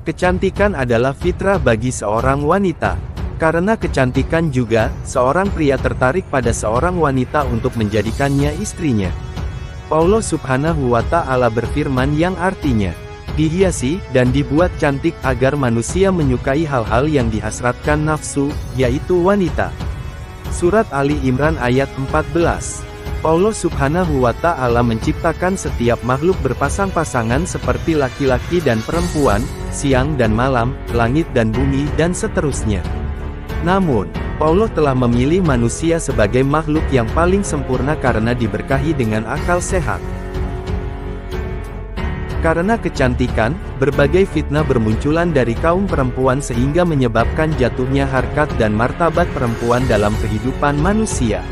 Kecantikan adalah fitrah bagi seorang wanita. Karena kecantikan juga, seorang pria tertarik pada seorang wanita untuk menjadikannya istrinya. Allah Subhanahu wa Ta'ala berfirman yang artinya, dihiasi dan dibuat cantik agar manusia menyukai hal-hal yang dihasratkan nafsu, yaitu wanita. Surat Ali Imran ayat 14. Allah Subhanahu wa Ta'ala menciptakan setiap makhluk berpasang-pasangan seperti laki-laki dan perempuan, siang dan malam, langit dan bumi dan seterusnya. Namun, Allah telah memilih manusia sebagai makhluk yang paling sempurna karena diberkahi dengan akal sehat. Karena kecantikan, berbagai fitnah bermunculan dari kaum perempuan sehingga menyebabkan jatuhnya harkat dan martabat perempuan dalam kehidupan manusia.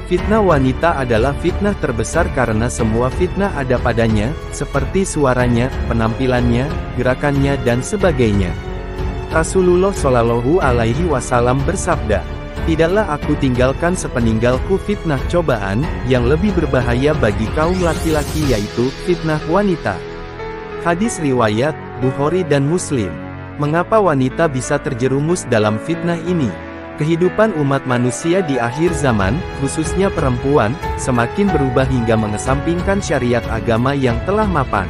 Fitnah wanita adalah fitnah terbesar karena semua fitnah ada padanya, seperti suaranya, penampilannya, gerakannya dan sebagainya. Rasulullah Shallallahu Alaihi Wasallam bersabda, "Tidaklah aku tinggalkan sepeninggalku fitnah cobaan, yang lebih berbahaya bagi kaum laki-laki yaitu, fitnah wanita." Hadis riwayat, Bukhari dan Muslim. Mengapa wanita bisa terjerumus dalam fitnah ini? Kehidupan umat manusia di akhir zaman, khususnya perempuan, semakin berubah hingga mengesampingkan syariat agama yang telah mapan.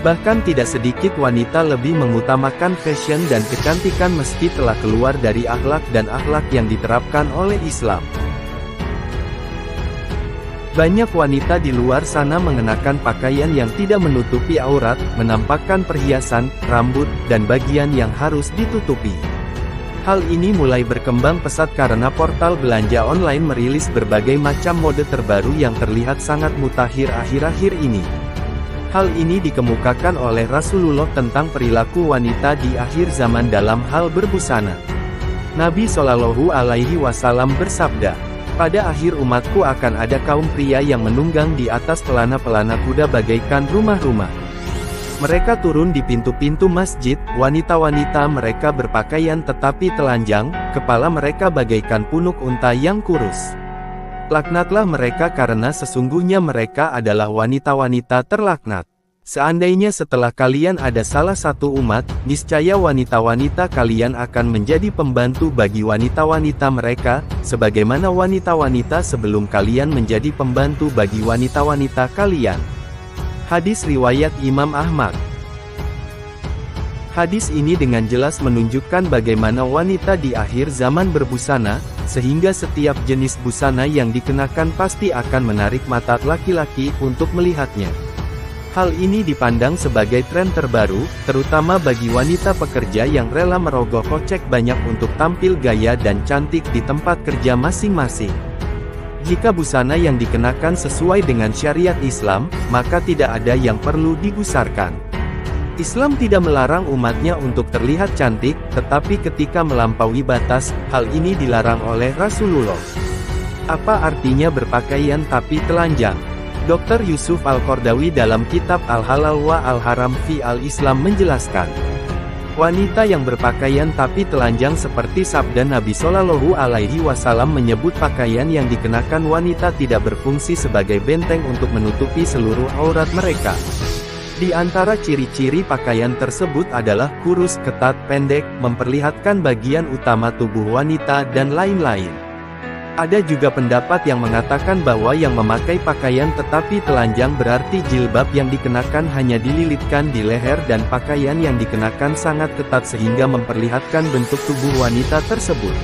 Bahkan tidak sedikit wanita lebih mengutamakan fashion dan kecantikan meski telah keluar dari akhlak dan akhlak yang diterapkan oleh Islam. Banyak wanita di luar sana mengenakan pakaian yang tidak menutupi aurat, menampakkan perhiasan, rambut, dan bagian yang harus ditutupi. Hal ini mulai berkembang pesat karena portal belanja online merilis berbagai macam mode terbaru yang terlihat sangat mutakhir akhir-akhir ini. Hal ini dikemukakan oleh Rasulullah tentang perilaku wanita di akhir zaman dalam hal berbusana. Nabi Shallallahu Alaihi Wasallam bersabda, "Pada akhir umatku akan ada kaum pria yang menunggang di atas pelana-pelana kuda bagaikan rumah-rumah. Mereka turun di pintu-pintu masjid, wanita-wanita mereka berpakaian tetapi telanjang, kepala mereka bagaikan punuk unta yang kurus. Laknatlah mereka karena sesungguhnya mereka adalah wanita-wanita terlaknat. Seandainya setelah kalian ada salah satu umat, niscaya wanita-wanita kalian akan menjadi pembantu bagi wanita-wanita mereka, sebagaimana wanita-wanita sebelum kalian menjadi pembantu bagi wanita-wanita kalian." Hadis riwayat Imam Ahmad. Hadis ini dengan jelas menunjukkan bagaimana wanita di akhir zaman berbusana, sehingga setiap jenis busana yang dikenakan pasti akan menarik mata laki-laki untuk melihatnya. Hal ini dipandang sebagai tren terbaru, terutama bagi wanita pekerja yang rela merogoh kocek banyak untuk tampil gaya dan cantik di tempat kerja masing-masing. Jika busana yang dikenakan sesuai dengan syariat Islam, maka tidak ada yang perlu digusarkan. Islam tidak melarang umatnya untuk terlihat cantik, tetapi ketika melampaui batas, hal ini dilarang oleh Rasulullah. Apa artinya berpakaian tapi telanjang? Dr. Yusuf Al-Qardawi dalam kitab Al-Halal wa Al-Haram fi Al-Islam menjelaskan, wanita yang berpakaian tapi telanjang seperti sabda Nabi Shallallahu Alaihi Wasallam menyebut pakaian yang dikenakan wanita tidak berfungsi sebagai benteng untuk menutupi seluruh aurat mereka. Di antara ciri-ciri pakaian tersebut adalah kurus, ketat, pendek, memperlihatkan bagian utama tubuh wanita dan lain-lain. Ada juga pendapat yang mengatakan bahwa yang memakai pakaian tetapi telanjang berarti jilbab yang dikenakan hanya dililitkan di leher dan pakaian yang dikenakan sangat ketat sehingga memperlihatkan bentuk tubuh wanita tersebut.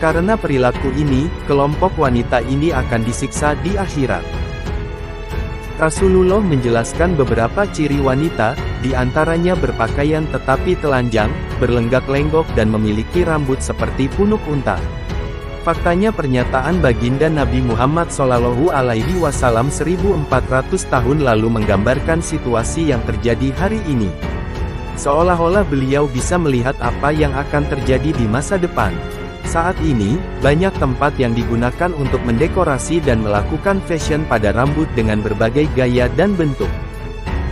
Karena perilaku ini, kelompok wanita ini akan disiksa di akhirat. Rasulullah menjelaskan beberapa ciri wanita, di antaranya berpakaian tetapi telanjang, berlenggak-lenggok dan memiliki rambut seperti punuk unta. Faktanya pernyataan baginda Nabi Muhammad SAW 1400 tahun lalu menggambarkan situasi yang terjadi hari ini. Seolah-olah beliau bisa melihat apa yang akan terjadi di masa depan. Saat ini, banyak tempat yang digunakan untuk mendekorasi dan melakukan fashion pada rambut dengan berbagai gaya dan bentuk.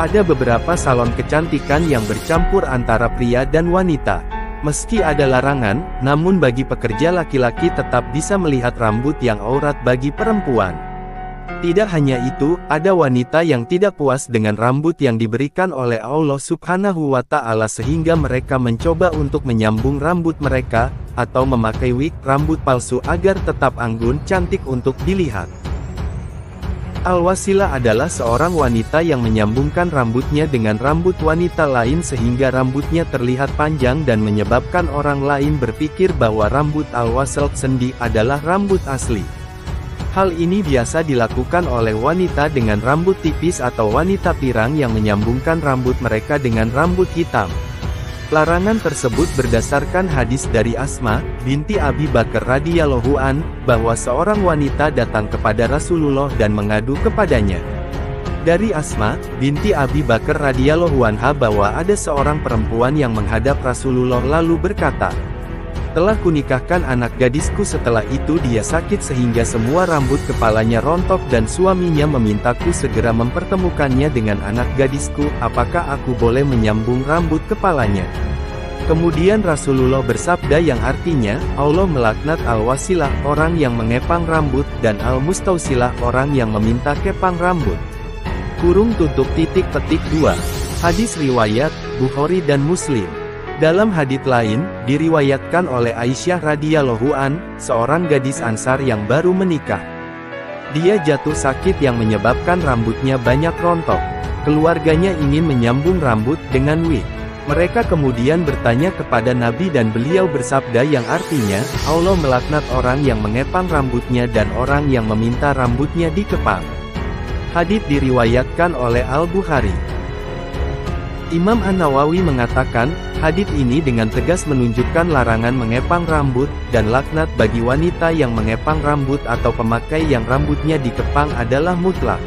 Ada beberapa salon kecantikan yang bercampur antara pria dan wanita. Meski ada larangan, namun bagi pekerja laki-laki tetap bisa melihat rambut yang aurat bagi perempuan. Tidak hanya itu, ada wanita yang tidak puas dengan rambut yang diberikan oleh Allah Subhanahu wa Ta'ala sehingga mereka mencoba untuk menyambung rambut mereka, atau memakai wig rambut palsu agar tetap anggun cantik untuk dilihat. Al-Wasilah adalah seorang wanita yang menyambungkan rambutnya dengan rambut wanita lain sehingga rambutnya terlihat panjang dan menyebabkan orang lain berpikir bahwa rambut Al-Wasil sendi adalah rambut asli. Hal ini biasa dilakukan oleh wanita dengan rambut tipis atau wanita pirang yang menyambungkan rambut mereka dengan rambut hitam. Larangan tersebut berdasarkan hadis dari Asma binti Abi Bakar radhiyallahu an, bahwa seorang wanita datang kepada Rasulullah dan mengadu kepadanya. Dari Asma binti Abi Bakar radhiyallahu anha bahwa ada seorang perempuan yang menghadap Rasulullah lalu berkata, "Telah kunikahkan anak gadisku, setelah itu dia sakit sehingga semua rambut kepalanya rontok dan suaminya memintaku segera mempertemukannya dengan anak gadisku, apakah aku boleh menyambung rambut kepalanya?" Kemudian Rasulullah bersabda yang artinya, Allah melaknat Al-Wasilah, orang yang mengepang rambut, dan Al-Mustausilah, orang yang meminta kepang rambut. _2 Hadis riwayat Bukhari dan Muslim. Dalam hadits lain, diriwayatkan oleh Aisyah radhiyallahu an, seorang gadis Ansar yang baru menikah. Dia jatuh sakit yang menyebabkan rambutnya banyak rontok. Keluarganya ingin menyambung rambut dengan wig. Mereka kemudian bertanya kepada Nabi dan beliau bersabda yang artinya, Allah melaknat orang yang mengepang rambutnya dan orang yang meminta rambutnya dikepang. Hadits diriwayatkan oleh Al-Bukhari. Imam An-Nawawi mengatakan, hadits ini dengan tegas menunjukkan larangan mengepang rambut, dan laknat bagi wanita yang mengepang rambut atau pemakai yang rambutnya dikepang adalah mutlak.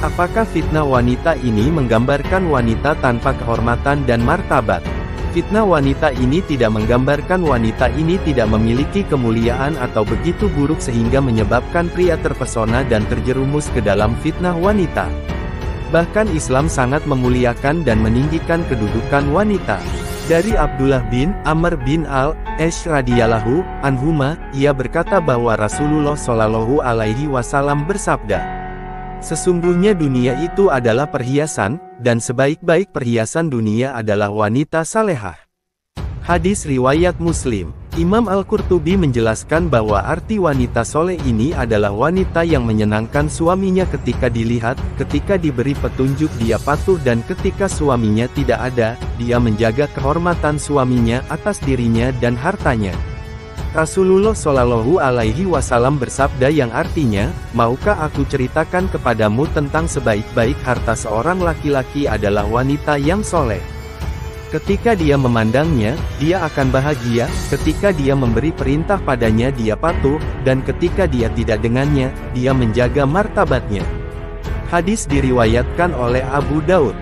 Apakah fitnah wanita ini menggambarkan wanita tanpa kehormatan dan martabat? Fitnah wanita ini tidak menggambarkan wanita ini tidak memiliki kemuliaan atau begitu buruk sehingga menyebabkan pria terpesona dan terjerumus ke dalam fitnah wanita. Bahkan Islam sangat memuliakan dan meninggikan kedudukan wanita. Dari Abdullah bin Amr bin Al-Ash radhiyallahu anhuma, ia berkata bahwa Rasulullah shallallahu alaihi wasallam bersabda, "Sesungguhnya dunia itu adalah perhiasan, dan sebaik-baik perhiasan dunia adalah wanita salehah." Hadis riwayat Muslim. Imam Al-Qurtubi menjelaskan bahwa arti wanita soleh ini adalah wanita yang menyenangkan suaminya ketika dilihat, ketika diberi petunjuk dia patuh, dan ketika suaminya tidak ada, dia menjaga kehormatan suaminya atas dirinya dan hartanya. Rasulullah Shallallahu Alaihi Wasallam bersabda yang artinya, "Maukah aku ceritakan kepadamu tentang sebaik-baik harta seorang laki-laki adalah wanita yang soleh. Ketika dia memandangnya, dia akan bahagia, ketika dia memberi perintah padanya dia patuh, dan ketika dia tidak dengannya, dia menjaga martabatnya." Hadis diriwayatkan oleh Abu Daud.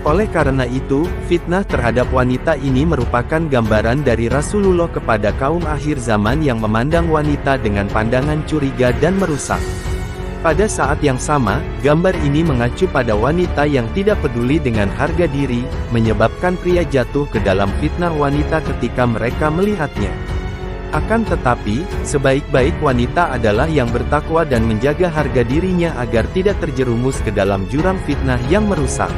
Oleh karena itu, fitnah terhadap wanita ini merupakan gambaran dari Rasulullah kepada kaum akhir zaman yang memandang wanita dengan pandangan curiga dan merusak. Pada saat yang sama, gambar ini mengacu pada wanita yang tidak peduli dengan harga diri, menyebabkan pria jatuh ke dalam fitnah wanita ketika mereka melihatnya. Akan tetapi, sebaik-baik wanita adalah yang bertakwa dan menjaga harga dirinya agar tidak terjerumus ke dalam jurang fitnah yang merusak.